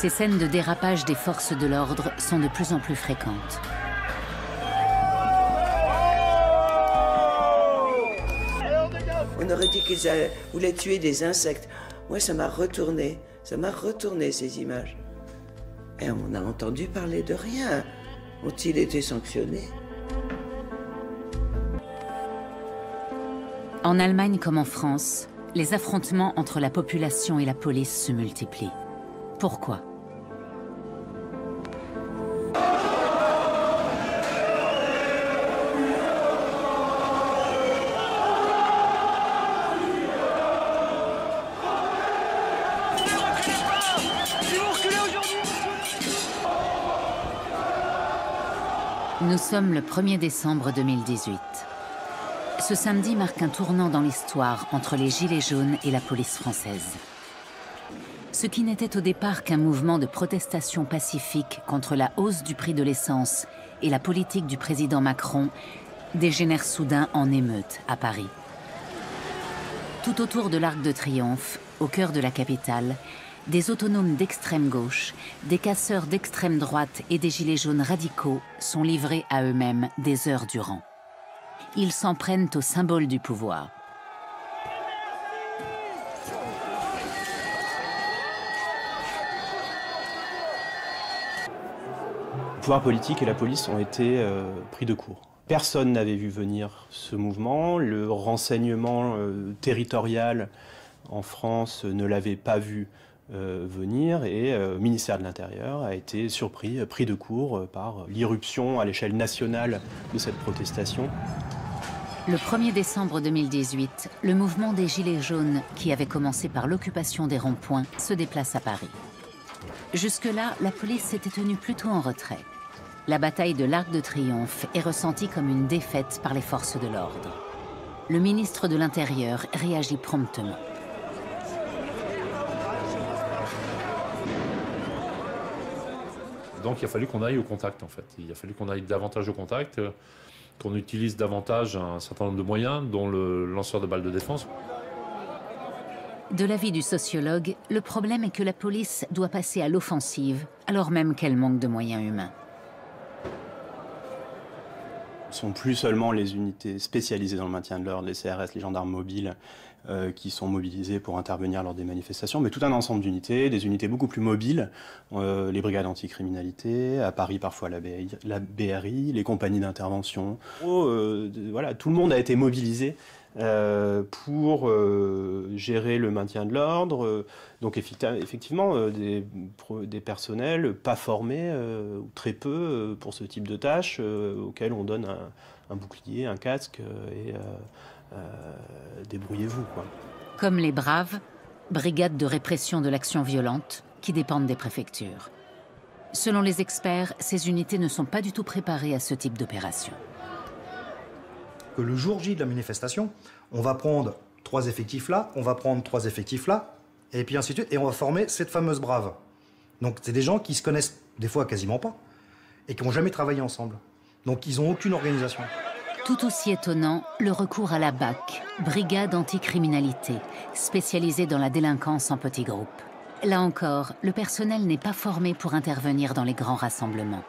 Ces scènes de dérapage des forces de l'ordre sont de plus en plus fréquentes. On aurait dit qu'ils voulaient tuer des insectes. Moi, ça m'a retourné ces images. Et on n'a entendu parler de rien. Ont-ils été sanctionnés? En Allemagne comme en France, les affrontements entre la population et la police se multiplient. Pourquoi ? Nous sommes le 1er décembre 2018. Ce samedi marque un tournant dans l'histoire entre les Gilets jaunes et la police française. Ce qui n'était au départ qu'un mouvement de protestation pacifique contre la hausse du prix de l'essence et la politique du président Macron dégénère soudain en émeute à Paris. Tout autour de l'Arc de Triomphe, au cœur de la capitale, des autonomes d'extrême gauche, des casseurs d'extrême droite et des gilets jaunes radicaux sont livrés à eux-mêmes des heures durant. Ils s'en prennent au symbole du pouvoir. Le pouvoir politique et la police ont été pris de court. Personne n'avait vu venir ce mouvement. Le renseignement territorial en France ne l'avait pas vu venir et le ministère de l'Intérieur a été surpris, pris de court par l'irruption à l'échelle nationale de cette protestation. Le 1er décembre 2018, le mouvement des Gilets jaunes, qui avait commencé par l'occupation des ronds-points, se déplace à Paris. Jusque-là, la police s'était tenue plutôt en retrait. La bataille de l'Arc de Triomphe est ressentie comme une défaite par les forces de l'ordre. Le ministre de l'Intérieur réagit promptement. Donc il a fallu qu'on aille au contact en fait. Il a fallu qu'on aille davantage au contact, qu'on utilise davantage un certain nombre de moyens, dont le lanceur de balles de défense. De l'avis du sociologue, le problème est que la police doit passer à l'offensive, alors même qu'elle manque de moyens humains. Ce ne sont plus seulement les unités spécialisées dans le maintien de l'ordre, les CRS, les gendarmes mobiles, qui sont mobilisés pour intervenir lors des manifestations, mais tout un ensemble d'unités, des unités beaucoup plus mobiles, les brigades anticriminalité, à Paris parfois la BRI, les compagnies d'intervention. Voilà, tout le monde a été mobilisé pour gérer le maintien de l'ordre. Donc effectivement, des personnels pas formés, ou très peu, pour ce type de tâches, auxquels on donne un bouclier, un casque et débrouillez-vous, quoi. Comme les Braves, brigades de répression de l'action violente, qui dépendent des préfectures. Selon les experts, ces unités ne sont pas du tout préparées à ce type d'opération. Que le jour J de la manifestation, on va prendre 3 effectifs là, on va prendre 3 effectifs là, et puis ainsi de suite, et on va former cette fameuse brave. Donc c'est des gens qui se connaissent des fois quasiment pas, et qui n'ont jamais travaillé ensemble. Donc ils n'ont aucune organisation. Tout aussi étonnant, le recours à la BAC, Brigade Anticriminalité, spécialisée dans la délinquance en petits groupes. Là encore, le personnel n'est pas formé pour intervenir dans les grands rassemblements.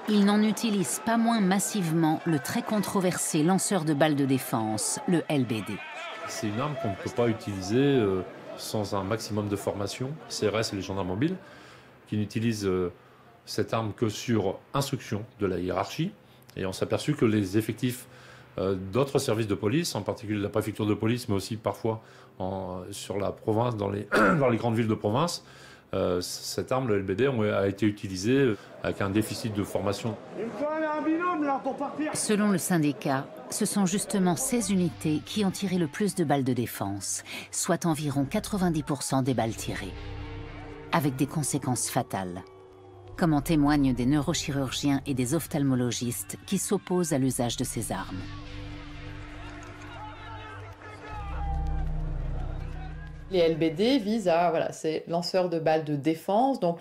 Il n'en utilise pas moins massivement le très controversé lanceur de balles de défense, le LBD. C'est une arme qu'on ne peut pas utiliser sans un maximum de formation. CRS et les gendarmes mobiles, qui n'utilisent cette arme que sur instruction de la hiérarchie. Et on s'est aperçu que les effectifs d'autres services de police, en particulier la préfecture de police, mais aussi parfois sur la province, dans les grandes villes de province, cette arme, le LBD, a été utilisée avec un déficit de formation. Selon le syndicat, ce sont justement ces unités qui ont tiré le plus de balles de défense, soit environ 90% des balles tirées, avec des conséquences fatales, comme en témoignent des neurochirurgiens et des ophtalmologistes qui s'opposent à l'usage de ces armes. Les LBD visent à, voilà, c'est lanceur de balles de défense, donc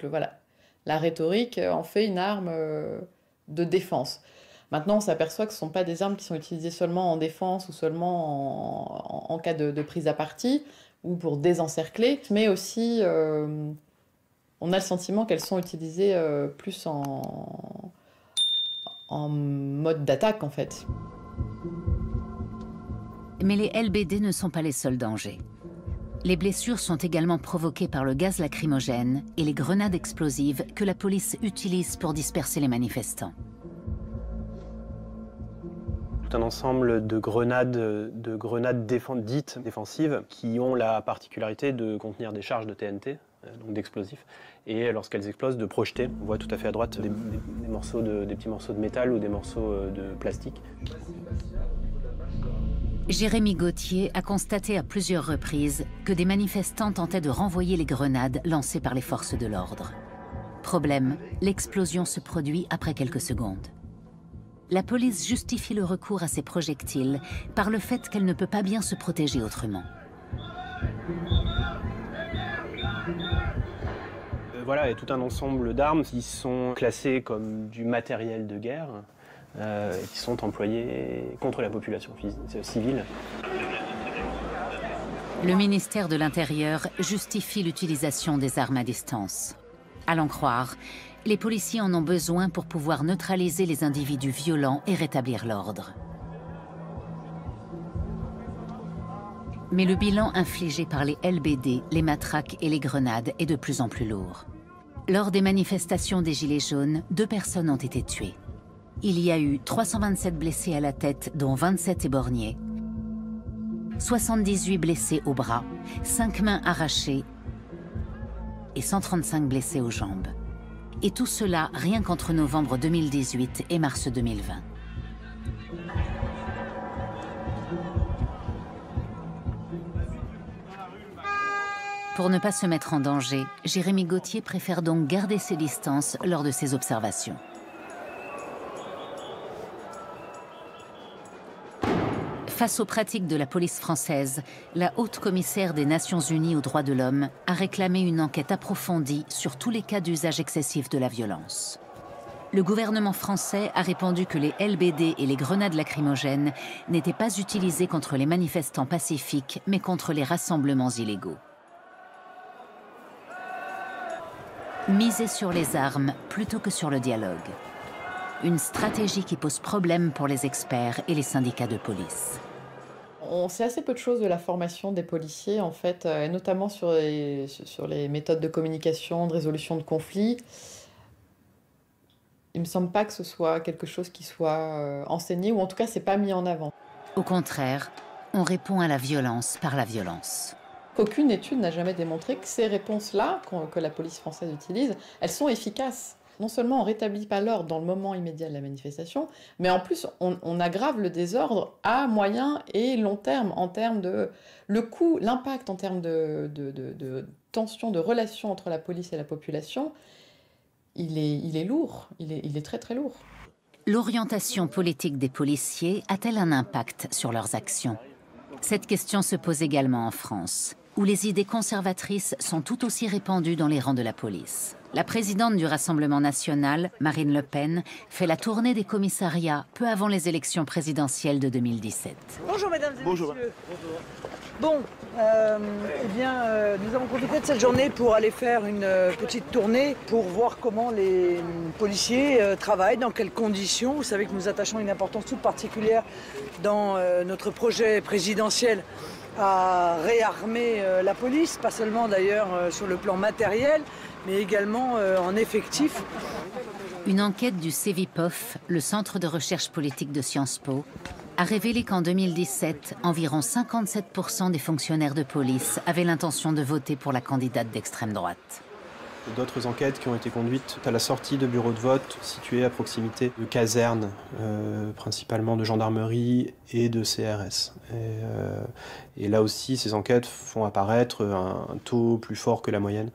la rhétorique en fait une arme de défense. Maintenant, on s'aperçoit que ce ne sont pas des armes qui sont utilisées seulement en défense ou seulement en cas de prise à partie ou pour désencercler, mais aussi on a le sentiment qu'elles sont utilisées plus en mode d'attaque, en fait. Mais les LBD ne sont pas les seuls dangers. Les blessures sont également provoquées par le gaz lacrymogène et les grenades explosives que la police utilise pour disperser les manifestants. Tout un ensemble de grenades dites défensives qui ont la particularité de contenir des charges de TNT, donc d'explosifs, et lorsqu'elles explosent, de projeter. On voit tout à fait à droite des petits morceaux de métal ou des morceaux de plastique. Jérémy Gauthier a constaté à plusieurs reprises que des manifestants tentaient de renvoyer les grenades lancées par les forces de l'ordre. Problème, l'explosion se produit après quelques secondes. La police justifie le recours à ces projectiles par le fait qu'elle ne peut pas bien se protéger autrement. Voilà, et tout un ensemble d'armes qui sont classées comme du matériel de guerre, et qui sont employés contre la population civile. Le ministère de l'Intérieur justifie l'utilisation des armes à distance. À l'en croire, les policiers en ont besoin pour pouvoir neutraliser les individus violents et rétablir l'ordre. Mais le bilan infligé par les LBD, les matraques et les grenades est de plus en plus lourd. Lors des manifestations des Gilets jaunes, 2 personnes ont été tuées. Il y a eu 327 blessés à la tête, dont 27 éborgnés, 78 blessés au bras, 5 mains arrachées et 135 blessés aux jambes. Et tout cela rien qu'entre novembre 2018 et mars 2020. Pour ne pas se mettre en danger, Jérémy Gauthier préfère donc garder ses distances lors de ses observations. Face aux pratiques de la police française, la haute commissaire des Nations Unies aux droits de l'homme a réclamé une enquête approfondie sur tous les cas d'usage excessif de la violence. Le gouvernement français a répondu que les LBD et les grenades lacrymogènes n'étaient pas utilisées contre les manifestants pacifiques, mais contre les rassemblements illégaux. Miser sur les armes plutôt que sur le dialogue. Une stratégie qui pose problème pour les experts et les syndicats de police. On sait assez peu de choses de la formation des policiers, en fait, et notamment sur les méthodes de communication, de résolution de conflits. Il ne me semble pas que ce soit quelque chose qui soit enseigné, ou en tout cas, ce n'est pas mis en avant. Au contraire, on répond à la violence par la violence. Aucune étude n'a jamais démontré que ces réponses-là, que la police française utilise, elles sont efficaces. Non seulement on ne rétablit pas l'ordre dans le moment immédiat de la manifestation, mais en plus on aggrave le désordre à moyen et long terme, en termes de le coût, l'impact en termes de tension, de relation entre la police et la population, il est lourd, il est très très lourd. L'orientation politique des policiers a-t-elle un impact sur leurs actions? Cette question se pose également en France, où les idées conservatrices sont tout aussi répandues dans les rangs de la police. La présidente du Rassemblement national, Marine Le Pen, fait la tournée des commissariats peu avant les élections présidentielles de 2017. Bonjour mesdames et messieurs. Bon, nous avons profité de cette journée pour aller faire une petite tournée pour voir comment les policiers travaillent, dans quelles conditions. Vous savez que nous attachons une importance toute particulière dans notre projet présidentiel à réarmer la police, pas seulement d'ailleurs sur le plan matériel, mais également en effectif. Une enquête du CEVIPOF, le Centre de recherche politique de Sciences Po, a révélé qu'en 2017, environ 57% des fonctionnaires de police avaient l'intention de voter pour la candidate d'extrême droite. D'autres enquêtes qui ont été conduites à la sortie de bureaux de vote situés à proximité de casernes, principalement de gendarmerie et de CRS. Et là aussi, ces enquêtes font apparaître un taux plus fort que la moyenne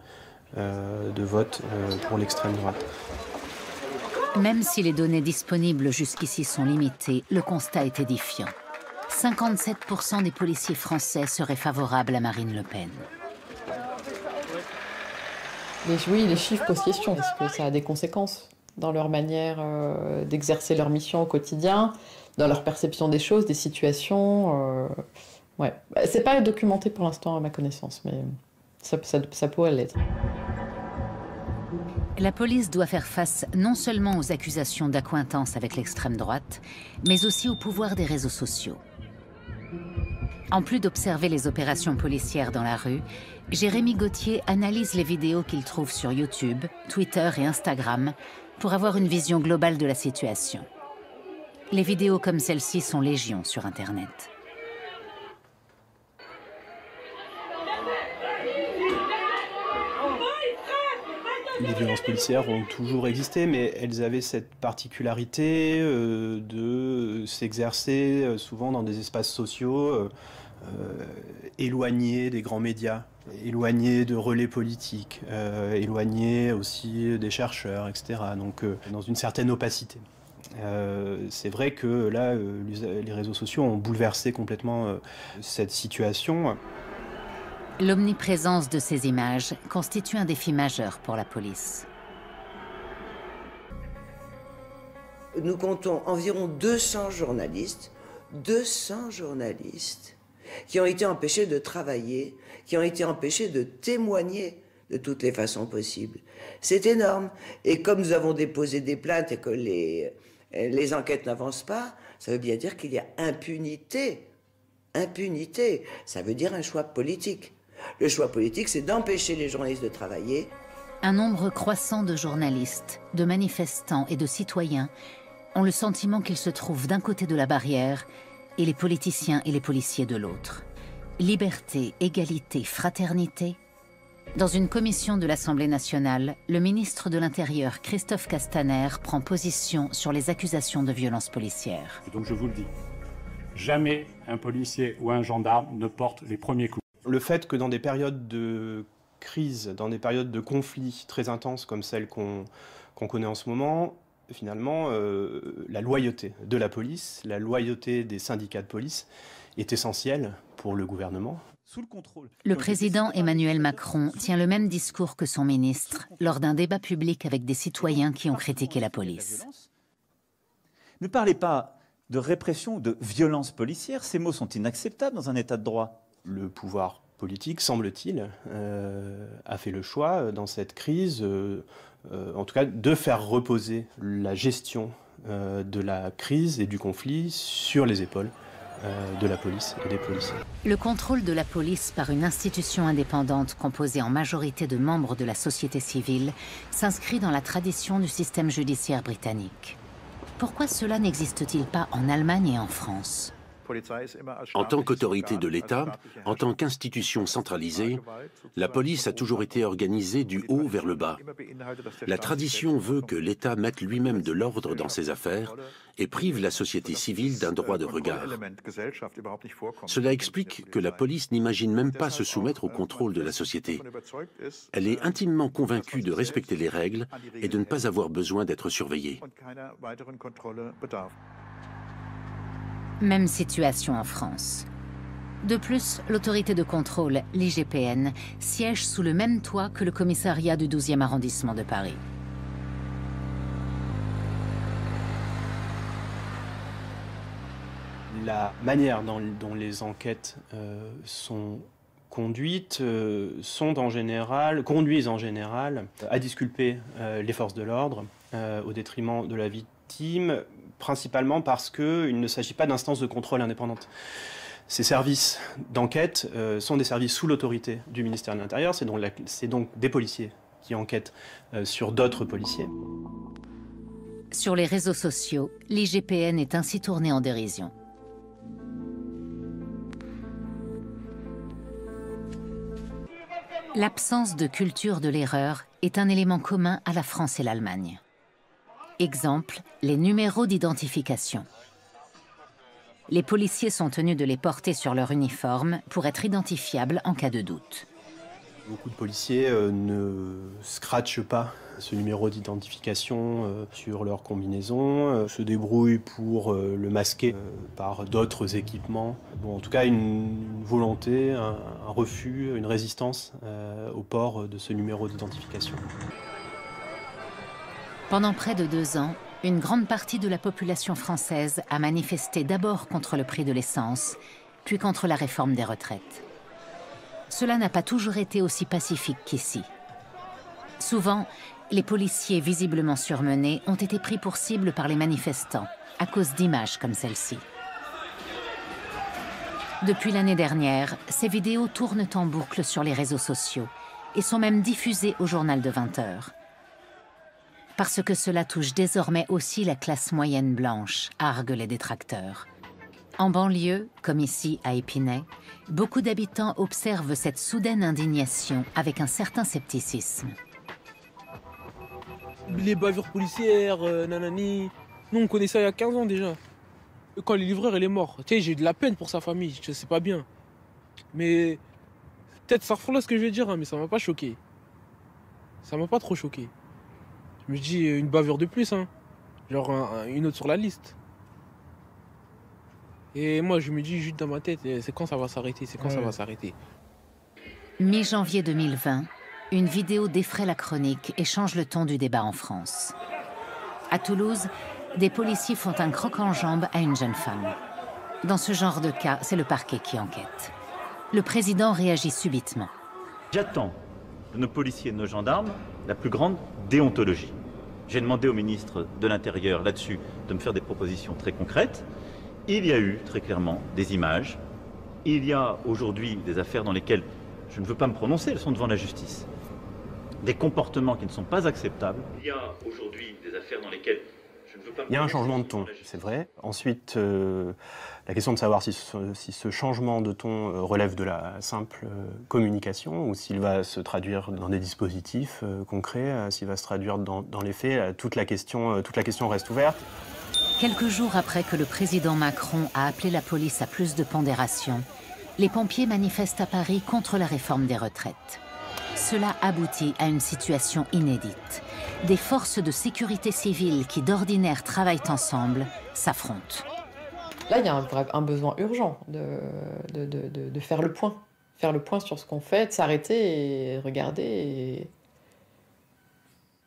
de vote pour l'extrême droite. Même si les données disponibles jusqu'ici sont limitées, le constat est édifiant. 57% des policiers français seraient favorables à Marine Le Pen. Oui, les chiffres posent question, parce que ça a des conséquences dans leur manière d'exercer leur mission au quotidien, dans leur perception des choses, des situations. Ouais. C'est pas documenté pour l'instant à ma connaissance, mais ça pourrait l'être. La police doit faire face non seulement aux accusations d'accointance avec l'extrême droite, mais aussi au pouvoir des réseaux sociaux. En plus d'observer les opérations policières dans la rue, Jérémy Gauthier analyse les vidéos qu'il trouve sur YouTube, Twitter et Instagram pour avoir une vision globale de la situation. Les vidéos comme celle-ci sont légion sur Internet. Les violences policières ont toujours existé, mais elles avaient cette particularité de s'exercer souvent dans des espaces sociaux éloignés des grands médias, éloignés de relais politiques, éloignés aussi des chercheurs, etc. Donc dans une certaine opacité. C'est vrai que là, les réseaux sociaux ont bouleversé complètement cette situation. L'omniprésence de ces images constitue un défi majeur pour la police. Nous comptons environ 200 journalistes qui ont été empêchés de travailler, qui ont été empêchés de témoigner de toutes les façons possibles. C'est énorme. Et comme nous avons déposé des plaintes et que les enquêtes n'avancent pas, ça veut bien dire qu'il y a impunité. Impunité, ça veut dire un choix politique. Le choix politique, c'est d'empêcher les journalistes de travailler. Un nombre croissant de journalistes, de manifestants et de citoyens ont le sentiment qu'ils se trouvent d'un côté de la barrière et les politiciens et les policiers de l'autre. Liberté, égalité, fraternité. Dans une commission de l'Assemblée nationale, le ministre de l'Intérieur, Christophe Castaner, prend position sur les accusations de violences policières. Et donc je vous le dis, jamais un policier ou un gendarme ne porte les premiers coups. Le fait que dans des périodes de crise, dans des périodes de conflits très intenses comme celles qu'on connaît en ce moment, finalement, la loyauté de la police, la loyauté des syndicats de police est essentielle pour le gouvernement. Le président Emmanuel Macron tient le même discours que son ministre lors d'un débat public avec des citoyens qui ont critiqué la police. Ne parlez pas de répression ou de violence policière, ces mots sont inacceptables dans un état de droit. Le pouvoir politique, semble-t-il, a fait le choix dans cette crise, en tout cas, de faire reposer la gestion de la crise et du conflit sur les épaules de la police et des policiers. Le contrôle de la police par une institution indépendante composée en majorité de membres de la société civile s'inscrit dans la tradition du système judiciaire britannique. Pourquoi cela n'existe-t-il pas en Allemagne et en France ? En tant qu'autorité de l'État, en tant qu'institution centralisée, la police a toujours été organisée du haut vers le bas. La tradition veut que l'État mette lui-même de l'ordre dans ses affaires et prive la société civile d'un droit de regard. Cela explique que la police n'imagine même pas se soumettre au contrôle de la société. Elle est intimement convaincue de respecter les règles et de ne pas avoir besoin d'être surveillée. Même situation en France. De plus, l'autorité de contrôle, l'IGPN, siège sous le même toit que le commissariat du 12e arrondissement de Paris. La manière dont les enquêtes sont conduites conduisent en général à disculper les forces de l'ordre au détriment de la victime, principalement parce qu'il ne s'agit pas d'instances de contrôle indépendantes. Ces services d'enquête sont des services sous l'autorité du ministère de l'Intérieur, c'est donc des policiers qui enquêtent sur d'autres policiers. Sur les réseaux sociaux, l'IGPN est ainsi tournée en dérision. L'absence de culture de l'erreur est un élément commun à la France et l'Allemagne. Exemple, les numéros d'identification. Les policiers sont tenus de les porter sur leur uniforme pour être identifiables en cas de doute. Beaucoup de policiers ne scratchent pas ce numéro d'identification sur leur combinaison, se débrouillent pour le masquer par d'autres équipements. Bon, en tout cas, une volonté, un refus, une résistance au port de ce numéro d'identification. Pendant près de 2 ans, une grande partie de la population française a manifesté d'abord contre le prix de l'essence, puis contre la réforme des retraites. Cela n'a pas toujours été aussi pacifique qu'ici. Souvent, Les policiers visiblement surmenés ont été pris pour cible par les manifestants, à cause d'images comme celle-ci. Depuis l'année dernière, ces vidéos tournent en boucle sur les réseaux sociaux et sont même diffusées au journal de 20 h. Parce que cela touche désormais aussi la classe moyenne blanche, arguent les détracteurs. En banlieue, comme ici à Épinay, beaucoup d'habitants observent cette soudaine indignation avec un certain scepticisme. Les bavures policières, nanani, nous on connaît ça il y a 15 ans déjà. Quand le livreur il est mort, tu sais, j'ai eu de la peine pour sa famille, je sais pas bien. Mais peut-être ça reflète ce que je vais dire, hein, mais ça m'a pas choqué. Ça m'a pas trop choqué. Je me dis une bavure de plus, hein. Genre une autre sur la liste. Et moi je me dis juste dans ma tête, c'est quand ça va s'arrêter, c'est quand ça va s'arrêter. Mi-janvier 2020, une vidéo défraie la chronique et change le ton du débat en France. À Toulouse, des policiers font un croc en jambe à une jeune femme. Dans ce genre de cas, c'est le parquet qui enquête. Le président réagit subitement. J'attends de nos policiers et de nos gendarmes la plus grande déontologie. J'ai demandé au ministre de l'Intérieur là-dessus de me faire des propositions très concrètes. Il y a eu très clairement des images. Il y a aujourd'hui des affaires dans lesquelles je ne veux pas me prononcer, elles sont devant la justice. Des comportements qui ne sont pas acceptables. Il y a aujourd'hui des affaires dans lesquelles je ne veux pas me prononcer. Il y a un changement de ton, c'est vrai. Ensuite, la question de savoir si ce changement de ton relève de la simple communication ou s'il va se traduire dans des dispositifs concrets, s'il va se traduire dans les faits, toute la question reste ouverte. Quelques jours après que le président Macron a appelé la police à plus de pondération, les pompiers manifestent à Paris contre la réforme des retraites. Cela aboutit à une situation inédite. Des forces de sécurité civile qui d'ordinaire travaillent ensemble s'affrontent. Là, il y a un besoin urgent de faire le point. Faire le point sur ce qu'on fait, de s'arrêter et regarder.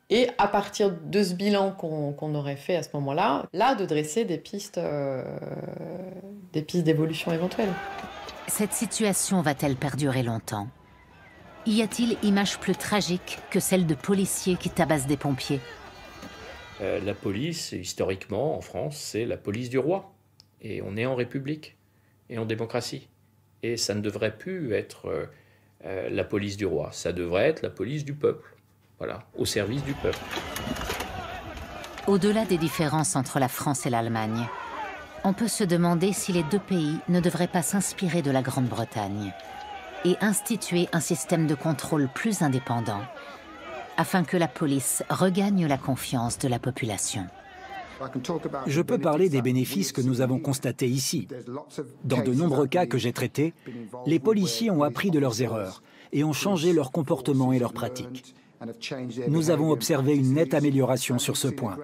Et à partir de ce bilan qu'on aurait fait à ce moment-là, de dresser des pistes d'évolution éventuelles. Cette situation va-t-elle perdurer longtemps? Y a-t-il image plus tragique que celle de policiers qui tabassent des pompiers? La police, historiquement, en France, c'est la police du roi. Et on est en République et en démocratie. Et ça ne devrait plus être la police du roi. Ça devrait être la police du peuple. Voilà, au service du peuple. Au-delà des différences entre la France et l'Allemagne, on peut se demander si les deux pays ne devraient pas s'inspirer de la Grande-Bretagne et instituer un système de contrôle plus indépendant afin que la police regagne la confiance de la population. Je peux parler des bénéfices que nous avons constatés ici. Dans de nombreux cas que j'ai traités, les policiers ont appris de leurs erreurs et ont changé leur comportement et leurs pratiques. Nous avons observé une nette amélioration sur ce point.